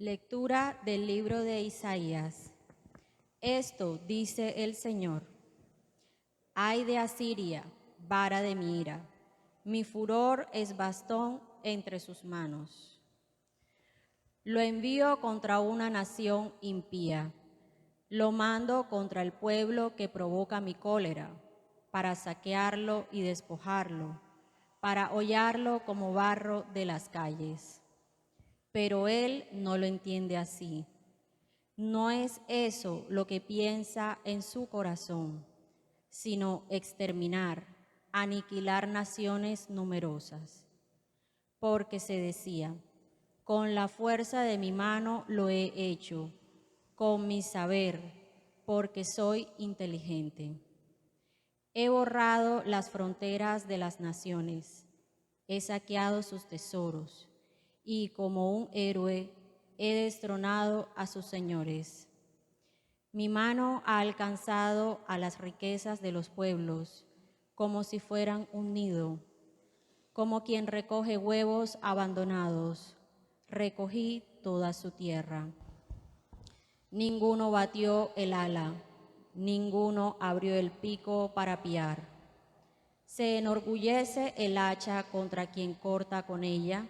Lectura del libro de Isaías. Esto dice el Señor: Ay de Asiria, vara de mi ira, mi furor es bastón entre sus manos. Lo envío contra una nación impía, lo mando contra el pueblo que provoca mi cólera, para saquearlo y despojarlo, para hollarlo como barro de las calles. Pero él no lo entiende así. No es eso lo que piensa en su corazón, sino exterminar, aniquilar naciones numerosas. Porque se decía: con la fuerza de mi mano lo he hecho, con mi saber, porque soy inteligente. He borrado las fronteras de las naciones, he saqueado sus tesoros, y como un héroe he destronado a sus señores. Mi mano ha alcanzado a las riquezas de los pueblos, como si fueran un nido, como quien recoge huevos abandonados. Recogí toda su tierra. Ninguno batió el ala, ninguno abrió el pico para piar. Se enorgullece el hacha contra quien corta con ella,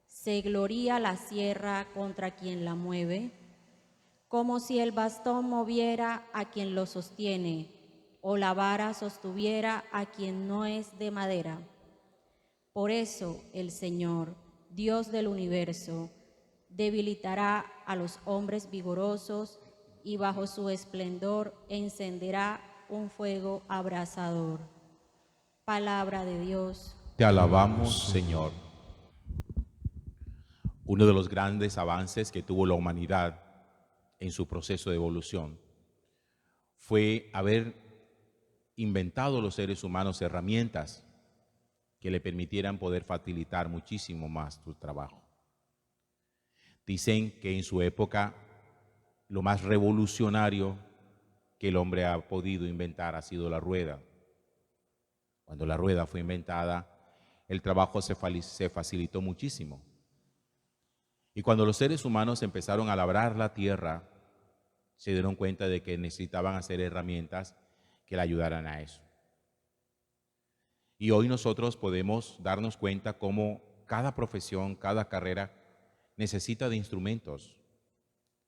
se gloría la sierra contra quien la mueve, como si el bastón moviera a quien lo sostiene, o la vara sostuviera a quien no es de madera. Por eso el Señor, Dios del universo, debilitará a los hombres vigorosos y bajo su esplendor encenderá un fuego abrasador. Palabra de Dios. Te alabamos, Señor. Uno de los grandes avances que tuvo la humanidad en su proceso de evolución fue haber inventado los seres humanos herramientas que le permitieran poder facilitar muchísimo más su trabajo. Dicen que en su época lo más revolucionario que el hombre ha podido inventar ha sido la rueda. Cuando la rueda fue inventada, el trabajo se facilitó muchísimo. Y cuando los seres humanos empezaron a labrar la tierra, se dieron cuenta de que necesitaban hacer herramientas que le ayudaran a eso. Y hoy nosotros podemos darnos cuenta cómo cada profesión, cada carrera necesita de instrumentos.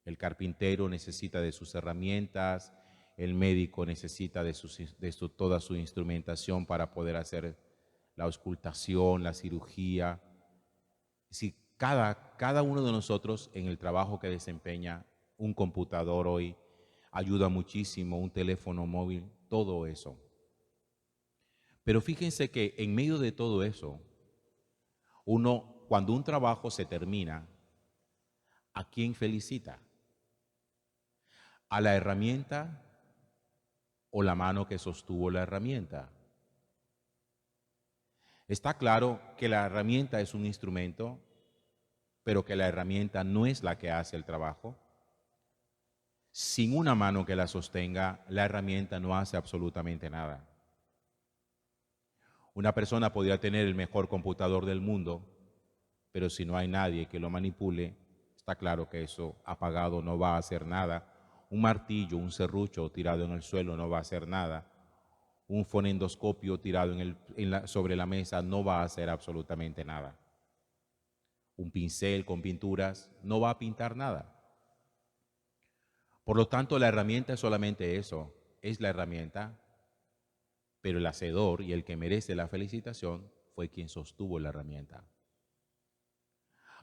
El carpintero necesita de sus herramientas, el médico necesita de toda su instrumentación para poder hacer la auscultación, la cirugía. Si cada uno de nosotros en el trabajo que desempeña, un computador hoy ayuda muchísimo, un teléfono móvil, todo eso. Pero fíjense que en medio de todo eso, cuando un trabajo se termina, ¿a quién felicita? ¿A la herramienta o la mano que sostuvo la herramienta? Está claro que la herramienta es un instrumento, pero que la herramienta no es la que hace el trabajo. Sin una mano que la sostenga, la herramienta no hace absolutamente nada. Una persona podría tener el mejor computador del mundo, pero si no hay nadie que lo manipule, está claro que eso apagado no va a hacer nada. Un martillo, un serrucho tirado en el suelo no va a hacer nada. Un fonendoscopio tirado sobre la mesa no va a hacer absolutamente nada. Un pincel con pinturas no va a pintar nada. Por lo tanto, la herramienta es solamente eso, es la herramienta, pero el hacedor y el que merece la felicitación fue quien sostuvo la herramienta.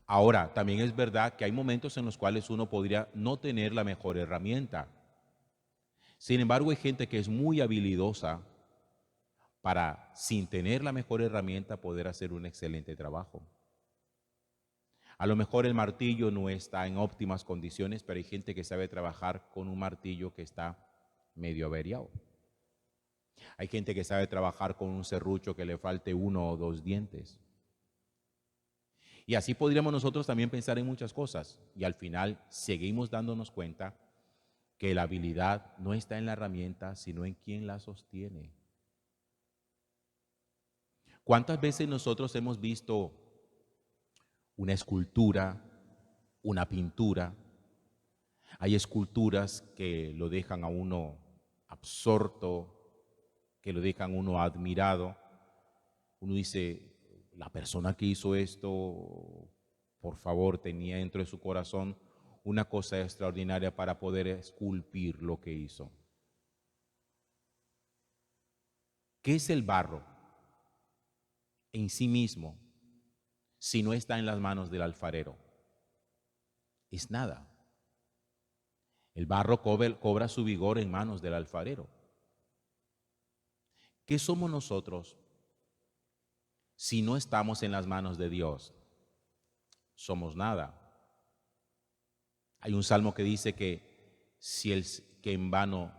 Ahora, también es verdad que hay momentos en los cuales uno podría no tener la mejor herramienta. Sin embargo, hay gente que es muy habilidosa para, sin tener la mejor herramienta, poder hacer un excelente trabajo. A lo mejor el martillo no está en óptimas condiciones, pero hay gente que sabe trabajar con un martillo que está medio averiado. Hay gente que sabe trabajar con un serrucho que le falte 1 o 2 dientes. Y así podríamos nosotros también pensar en muchas cosas. Y al final seguimos dándonos cuenta que la habilidad no está en la herramienta, sino en quien la sostiene. ¿Cuántas veces nosotros hemos visto una escultura una pintura. Hay esculturas que lo dejan a uno absorto, que lo dejan a uno admirado. Uno dice, la persona que hizo esto, por favor, tenía dentro de su corazón una cosa extraordinaria para poder esculpir lo que hizo. ¿Qué es el barro en sí mismo si no está en las manos del alfarero? Es nada. El barro cobra su vigor en manos del alfarero. ¿Qué somos nosotros si no estamos en las manos de Dios? Somos nada. Hay un salmo que dice que que en vano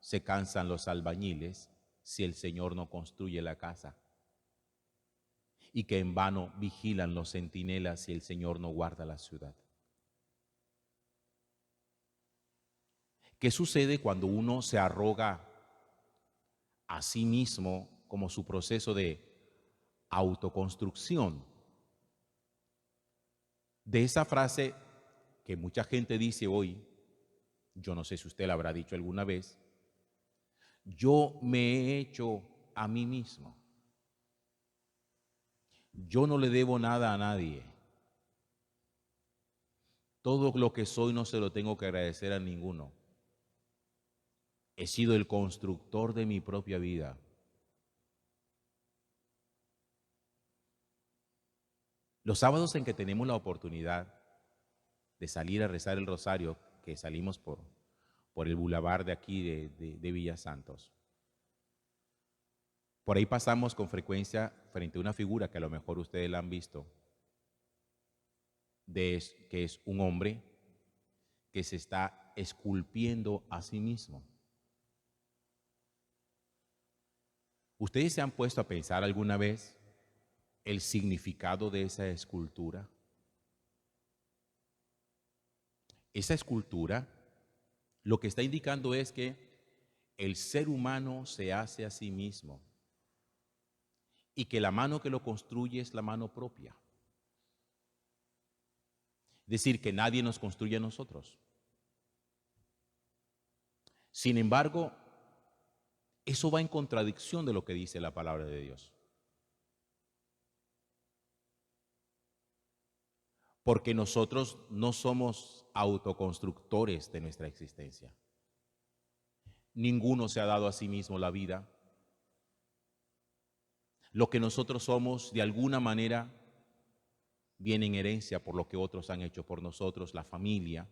se cansan los albañiles si el Señor no construye la casa, y que en vano vigilan los centinelas si el Señor no guarda la ciudad. ¿Qué sucede cuando uno se arroga a sí mismo como su proceso de autoconstrucción? De esa frase que mucha gente dice hoy, yo no sé si usted la habrá dicho alguna vez, yo me he hecho a mí mismo. Yo no le debo nada a nadie. Todo lo que soy no se lo tengo que agradecer a ninguno. He sido el constructor de mi propia vida. Los sábados en que tenemos la oportunidad de salir a rezar el rosario, que salimos por el bulevar de aquí de Villa Santos, por ahí pasamos con frecuencia frente a una figura que a lo mejor ustedes la han visto, que es un hombre que se está esculpiendo a sí mismo. ¿Ustedes se han puesto a pensar alguna vez el significado de esa escultura? Esa escultura lo que está indicando es que el ser humano se hace a sí mismo y que la mano que lo construye es la mano propia. Es decir, que nadie nos construye a nosotros. Sin embargo, eso va en contradicción de lo que dice la palabra de Dios. Porque nosotros no somos autoconstructores de nuestra existencia. Ninguno se ha dado a sí mismo la vida. Lo que nosotros somos, de alguna manera, viene en herencia por lo que otros han hecho por nosotros, la familia,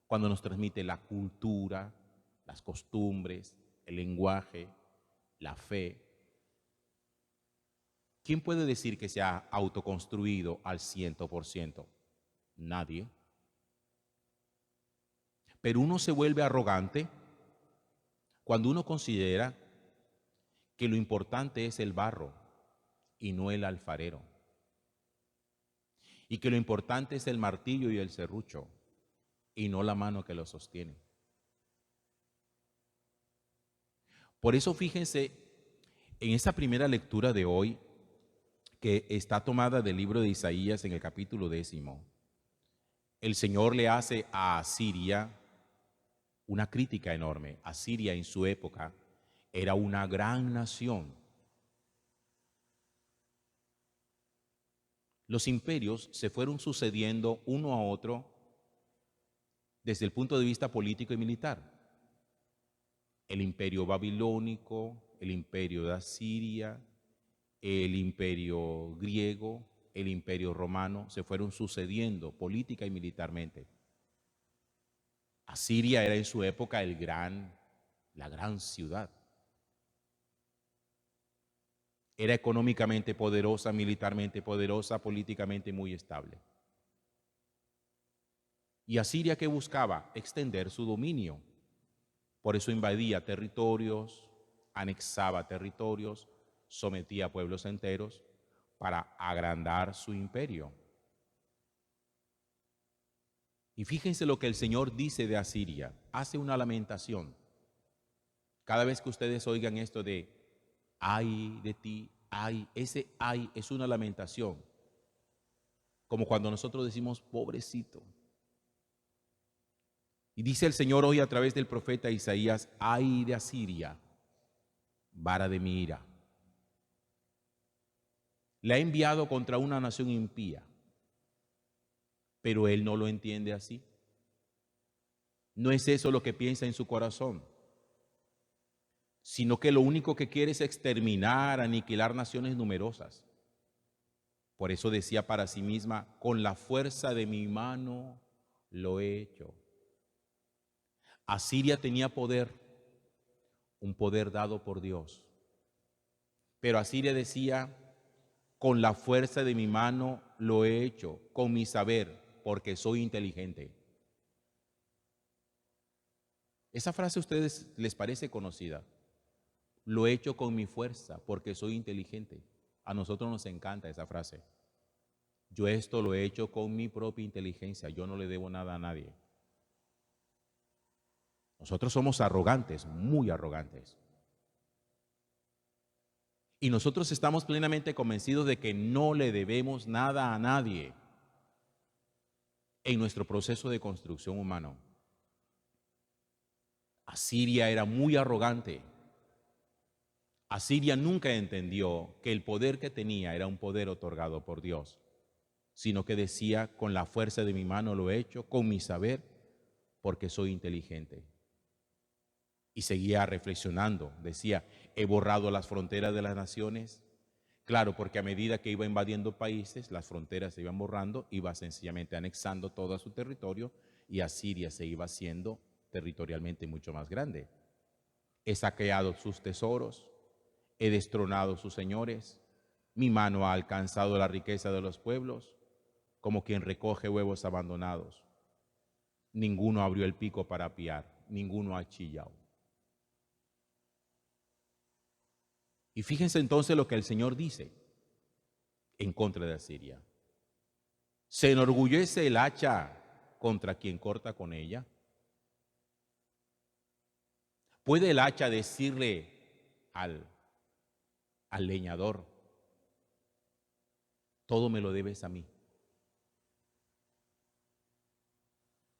cuando nos transmite la cultura, las costumbres, el lenguaje, la fe. ¿Quién puede decir que se ha autoconstruido al 100%? Nadie. Pero uno se vuelve arrogante cuando uno considera que lo importante es el barro y no el alfarero, y que lo importante es el martillo y el serrucho y no la mano que lo sostiene. Por eso fíjense en esta primera lectura de hoy, que está tomada del libro de Isaías en el capítulo 10, el Señor le hace a Asiria una crítica enorme. Asiria en su época era una gran nación. Los imperios se fueron sucediendo uno a otro desde el punto de vista político y militar. El imperio babilónico, el imperio de Asiria, el imperio griego, el imperio romano, se fueron sucediendo política y militarmente. Asiria era en su época la gran ciudad. Era económicamente poderosa, militarmente poderosa, políticamente muy estable. ¿Y Asiria qué buscaba? Extender su dominio. Por eso invadía territorios, anexaba territorios, sometía a pueblos enteros para agrandar su imperio. Y fíjense lo que el Señor dice de Asiria. Hace una lamentación. Cada vez que ustedes oigan esto de ay de ti, ay, ese ay es una lamentación. Como cuando nosotros decimos pobrecito. Y dice el Señor hoy a través del profeta Isaías: ay de Asiria, vara de mi ira. La ha enviado contra una nación impía, pero él no lo entiende así. No es eso lo que piensa en su corazón, sino que lo único que quiere es exterminar, aniquilar naciones numerosas. Por eso decía para sí misma: con la fuerza de mi mano lo he hecho. Asiria tenía poder, un poder dado por Dios. Pero Asiria decía: con la fuerza de mi mano lo he hecho, con mi saber, porque soy inteligente. Esa frase a ustedes les parece conocida. Lo he hecho con mi fuerza, porque soy inteligente. A nosotros nos encanta esa frase. Yo esto lo he hecho con mi propia inteligencia, yo no le debo nada a nadie. Nosotros somos arrogantes, muy arrogantes. Y nosotros estamos plenamente convencidos de que no le debemos nada a nadie en nuestro proceso de construcción humano. Asiria era muy arrogante. Asiria nunca entendió que el poder que tenía era un poder otorgado por Dios, sino que decía: con la fuerza de mi mano lo he hecho, con mi saber, porque soy inteligente. Y seguía reflexionando, decía: he borrado las fronteras de las naciones. Claro, porque a medida que iba invadiendo países, las fronteras se iban borrando, iba sencillamente anexando todo su territorio y Asiria se iba haciendo territorialmente mucho más grande. He saqueado sus tesoros, he destronado sus señores, mi mano ha alcanzado la riqueza de los pueblos, como quien recoge huevos abandonados. Ninguno abrió el pico para apiar, ninguno ha chillado. Y fíjense entonces lo que el Señor dice en contra de Asiria. ¿Se enorgullece el hacha contra quien corta con ella? ¿Puede el hacha decirle al leñador: todo me lo debes a mí?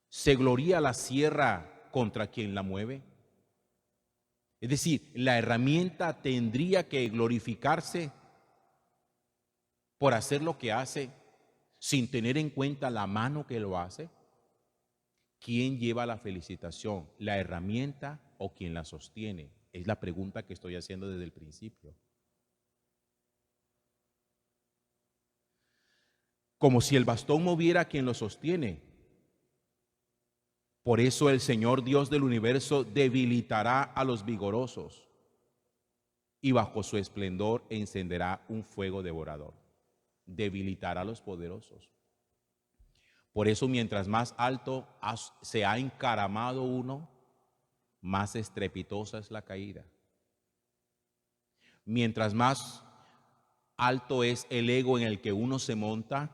¿Se gloría la sierra contra quien la mueve? Es decir, la herramienta tendría que glorificarse por hacer lo que hace sin tener en cuenta la mano que lo hace. ¿Quién lleva la felicitación? ¿La herramienta o quien la sostiene? Es la pregunta que estoy haciendo desde el principio. Como si el bastón moviera a quien lo sostiene. Por eso el Señor Dios del universo debilitará a los vigorosos y bajo su esplendor encenderá un fuego devorador. Debilitará a los poderosos. Por eso, mientras más alto se ha encaramado uno, más estrepitosa es la caída. Mientras más alto es el ego en el que uno se monta,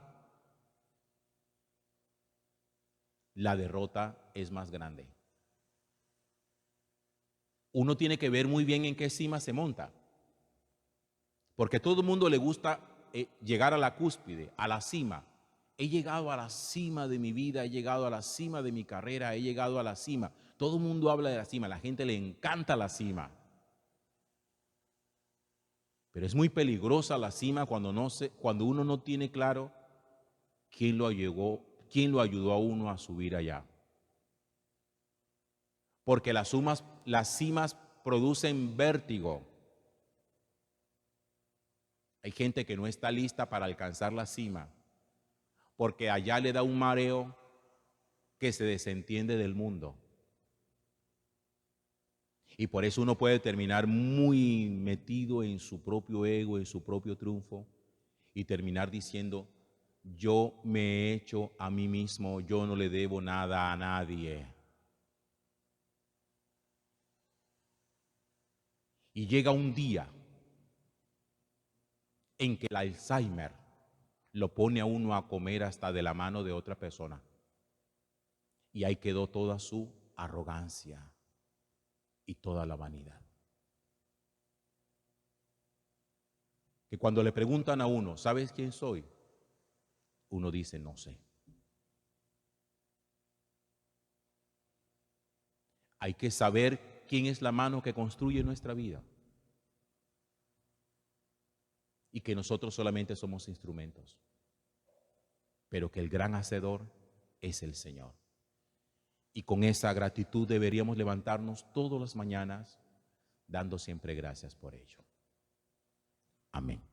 la derrota es más grande. Uno tiene que ver muy bien en qué cima se monta, porque a todo el mundo le gusta llegar a la cúspide, a la cima. He llegado a la cima de mi vida, he llegado a la cima de mi carrera, he llegado a la cima. Todo el mundo habla de la cima, a la gente le encanta la cima. Pero es muy peligrosa la cima cuando uno no tiene claro quién lo ayudó a uno a subir allá. Porque las cimas producen vértigo. Hay gente que no está lista para alcanzar la cima, porque allá le da un mareo que se desentiende del mundo. Y por eso uno puede terminar muy metido en su propio ego, en su propio triunfo, y terminar diciendo: yo me he hecho a mí mismo, yo no le debo nada a nadie. Y llega un día en que el Alzheimer lo pone a uno a comer hasta de la mano de otra persona. Y ahí quedó toda su arrogancia y toda la vanidad. Que cuando le preguntan a uno: ¿sabes quién soy? Uno dice: no sé. Hay que saber quién es la mano que construye nuestra vida. Y que nosotros solamente somos instrumentos. Pero que el gran hacedor es el Señor. Y con esa gratitud deberíamos levantarnos todas las mañanas dando siempre gracias por ello. Amén.